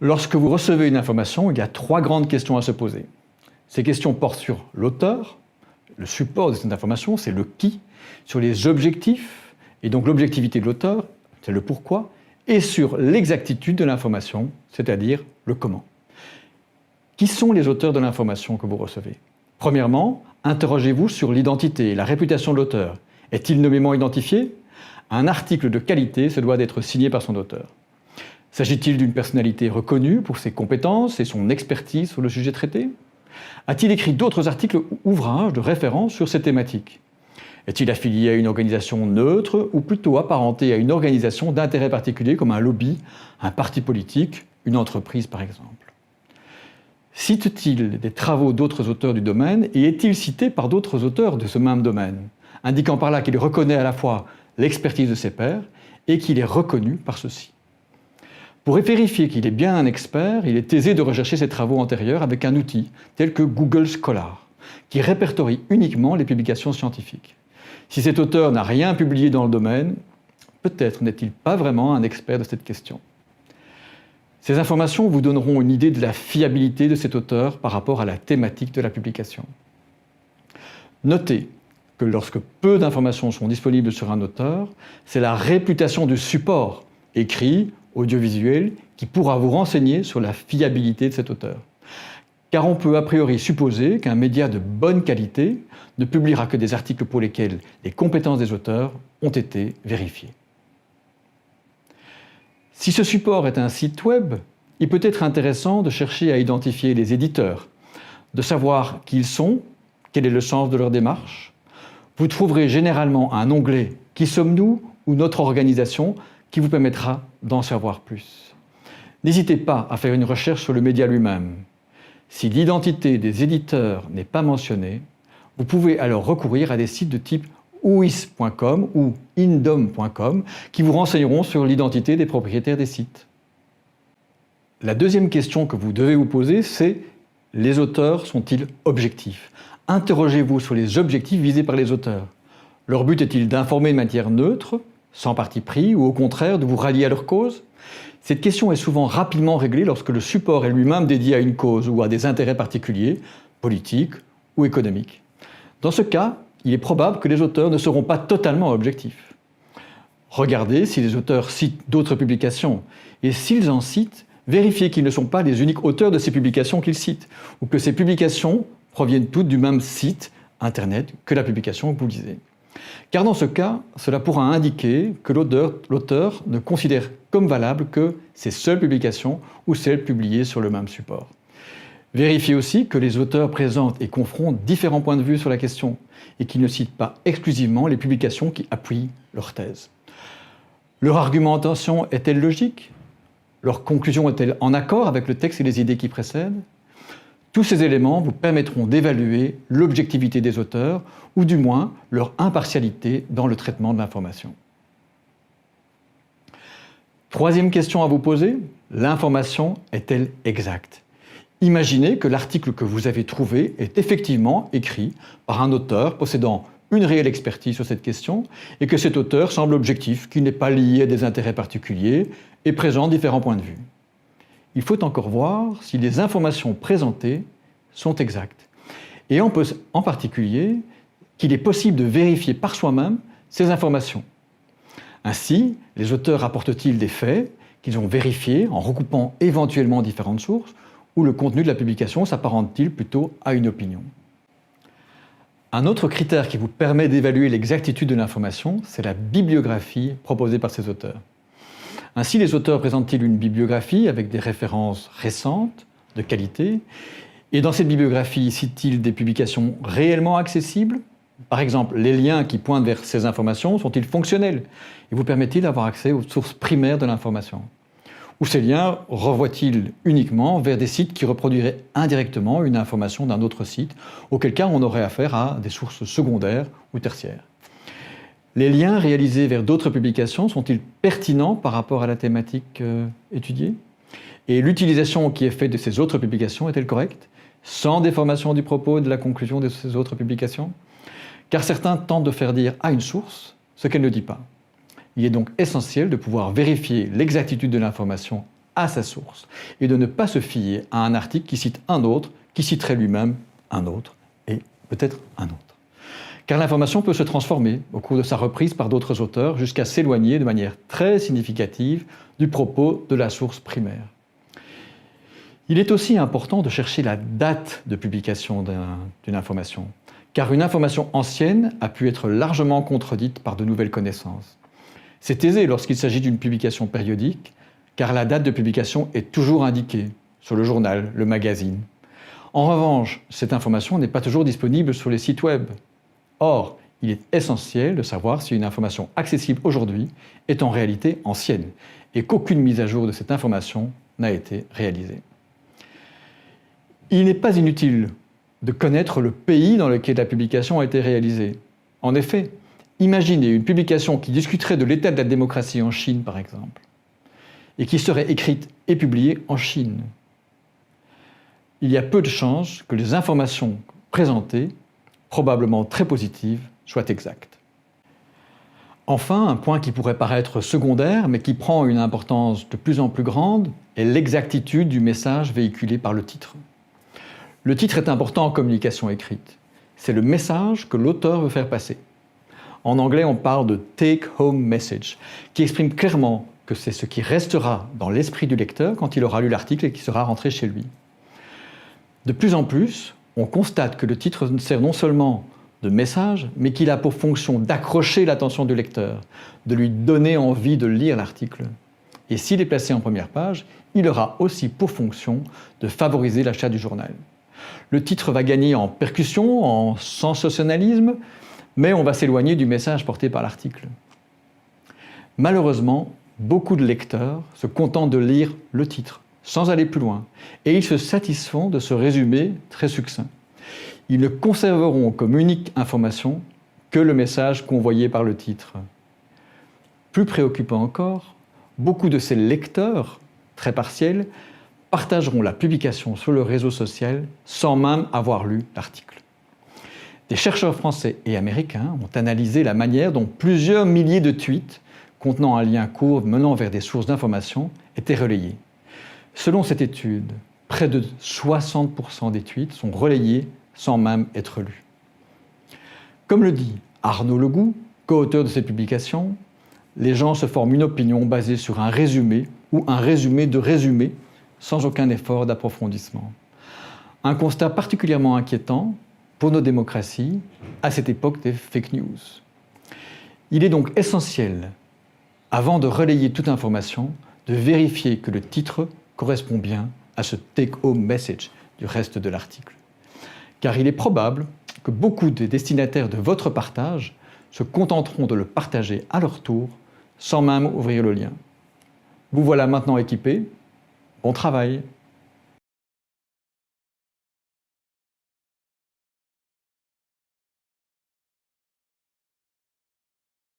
Lorsque vous recevez une information, il y a 3 grandes questions à se poser. Ces questions portent sur l'auteur, le support de cette information, c'est le qui, sur les objectifs, et donc l'objectivité de l'auteur, c'est le pourquoi, et sur l'exactitude de l'information, c'est-à-dire le comment. Qui sont les auteurs de l'information que vous recevez? Premièrement, interrogez-vous sur l'identité et la réputation de l'auteur. Est-il nommément identifié? Un article de qualité se doit d'être signé par son auteur. S'agit-il d'une personnalité reconnue pour ses compétences et son expertise sur le sujet traité? A-t-il écrit d'autres articles ou ouvrages de référence sur ces thématiques? Est-il affilié à une organisation neutre ou plutôt apparenté à une organisation d'intérêt particulier comme un lobby, un parti politique, une entreprise par exemple? Cite-t-il des travaux d'autres auteurs du domaine et est-il cité par d'autres auteurs de ce même domaine, indiquant par là qu'il reconnaît à la fois l'expertise de ses pairs et qu'il est reconnu par ceux-ci? Pour vérifier qu'il est bien un expert, il est aisé de rechercher ses travaux antérieurs avec un outil tel que Google Scholar, qui répertorie uniquement les publications scientifiques. Si cet auteur n'a rien publié dans le domaine, peut-être n'est-il pas vraiment un expert de cette question. Ces informations vous donneront une idée de la fiabilité de cet auteur par rapport à la thématique de la publication. Notez que lorsque peu d'informations sont disponibles sur un auteur, c'est la réputation du support, écrit, audiovisuel, qui pourra vous renseigner sur la fiabilité de cet auteur. Car on peut a priori supposer qu'un média de bonne qualité ne publiera que des articles pour lesquels les compétences des auteurs ont été vérifiées. Si ce support est un site web, il peut être intéressant de chercher à identifier les éditeurs, de savoir qui ils sont, quel est le sens de leur démarche. Vous trouverez généralement un onglet « Qui sommes-nous » ou « Notre organisation » qui vous permettra d'en savoir plus. N'hésitez pas à faire une recherche sur le média lui-même. Si l'identité des éditeurs n'est pas mentionnée, vous pouvez alors recourir à des sites de type whois.com ou indom.com qui vous renseigneront sur l'identité des propriétaires des sites. La deuxième question que vous devez vous poser, c'est: les auteurs sont-ils objectifs? Interrogez-vous sur les objectifs visés par les auteurs. Leur but est-il d'informer de manière neutre, sans parti pris, ou au contraire de vous rallier à leur cause? Cette question est souvent rapidement réglée lorsque le support est lui-même dédié à une cause ou à des intérêts particuliers, politiques ou économiques. Dans ce cas, il est probable que les auteurs ne seront pas totalement objectifs. Regardez si les auteurs citent d'autres publications, et s'ils en citent, vérifiez qu'ils ne sont pas les uniques auteurs de ces publications qu'ils citent, ou que ces publications proviennent toutes du même site internet que la publication que vous lisez. Car dans ce cas, cela pourra indiquer que l'auteur ne considère comme valable que ses seules publications ou celles publiées sur le même support. Vérifiez aussi que les auteurs présentent et confrontent différents points de vue sur la question et qu'ils ne citent pas exclusivement les publications qui appuient leur thèse. Leur argumentation est-elle logique? Leur conclusion est-elle en accord avec le texte et les idées qui précèdent? Tous ces éléments vous permettront d'évaluer l'objectivité des auteurs, ou du moins leur impartialité dans le traitement de l'information. Troisième question à vous poser, l'information est-elle exacte? Imaginez que l'article que vous avez trouvé est effectivement écrit par un auteur possédant une réelle expertise sur cette question et que cet auteur semble objectif, qu'il n'est pas lié à des intérêts particuliers et présente différents points de vue. Il faut encore voir si les informations présentées sont exactes. Et en particulier, qu'il est possible de vérifier par soi-même ces informations. Ainsi, les auteurs rapportent-ils des faits qu'ils ont vérifiés en recoupant éventuellement différentes sources, ou le contenu de la publication s'apparente-t-il plutôt à une opinion? Un autre critère qui vous permet d'évaluer l'exactitude de l'information, c'est la bibliographie proposée par ces auteurs. Ainsi, les auteurs présentent-ils une bibliographie avec des références récentes, de qualité, et dans cette bibliographie, citent-ils des publications réellement accessibles? Par exemple, les liens qui pointent vers ces informations sont-ils fonctionnels et vous permettent-ils d'avoir accès aux sources primaires de l'information? Ou ces liens renvoient-ils uniquement vers des sites qui reproduiraient indirectement une information d'un autre site, auquel cas on aurait affaire à des sources secondaires ou tertiaires? Les liens réalisés vers d'autres publications sont-ils pertinents par rapport à la thématique étudiée? Et l'utilisation qui est faite de ces autres publications est-elle correcte, sans déformation du propos et de la conclusion de ces autres publications? Car certains tentent de faire dire à une source ce qu'elle ne dit pas. Il est donc essentiel de pouvoir vérifier l'exactitude de l'information à sa source et de ne pas se fier à un article qui cite un autre, qui citerait lui-même un autre et peut-être un autre. Car l'information peut se transformer au cours de sa reprise par d'autres auteurs jusqu'à s'éloigner de manière très significative du propos de la source primaire. Il est aussi important de chercher la date de publication d'une information, car une information ancienne a pu être largement contredite par de nouvelles connaissances. C'est aisé lorsqu'il s'agit d'une publication périodique, car la date de publication est toujours indiquée sur le journal, le magazine. En revanche, cette information n'est pas toujours disponible sur les sites web. Or, il est essentiel de savoir si une information accessible aujourd'hui est en réalité ancienne et qu'aucune mise à jour de cette information n'a été réalisée. Il n'est pas inutile de connaître le pays dans lequel la publication a été réalisée. En effet, imaginez une publication qui discuterait de l'état de la démocratie en Chine, par exemple, et qui serait écrite et publiée en Chine. Il y a peu de chances que les informations présentées, probablement très positives, soient exactes. Enfin, un point qui pourrait paraître secondaire, mais qui prend une importance de plus en plus grande, est l'exactitude du message véhiculé par le titre. Le titre est important en communication écrite. C'est le message que l'auteur veut faire passer. En anglais, on parle de « take-home message », qui exprime clairement que c'est ce qui restera dans l'esprit du lecteur quand il aura lu l'article et qui sera rentré chez lui. De plus en plus, on constate que le titre sert non seulement de message, mais qu'il a pour fonction d'accrocher l'attention du lecteur, de lui donner envie de lire l'article. Et s'il est placé en première page, il aura aussi pour fonction de favoriser l'achat du journal. Le titre va gagner en percussion, en sensationnalisme, mais on va s'éloigner du message porté par l'article. Malheureusement, beaucoup de lecteurs se contentent de lire le titre, sans aller plus loin, et ils se satisfont de ce résumé très succinct. Ils ne conserveront comme unique information que le message convoyé par le titre. Plus préoccupant encore, beaucoup de ces lecteurs, très partiels, partageront la publication sur le réseau social sans même avoir lu l'article. Des chercheurs français et américains ont analysé la manière dont plusieurs milliers de tweets contenant un lien court menant vers des sources d'information étaient relayés. Selon cette étude, près de 60% des tweets sont relayés sans même être lus. Comme le dit Arnaud Legout, co-auteur de cette publication, les gens se forment une opinion basée sur un résumé ou un résumé de résumé sans aucun effort d'approfondissement. Un constat particulièrement inquiétant pour nos démocraties à cette époque des fake news. Il est donc essentiel, avant de relayer toute information, de vérifier que le titre correspond bien à ce take-home message du reste de l'article. Car il est probable que beaucoup des destinataires de votre partage se contenteront de le partager à leur tour sans même ouvrir le lien. Vous voilà maintenant équipé. Bon travail!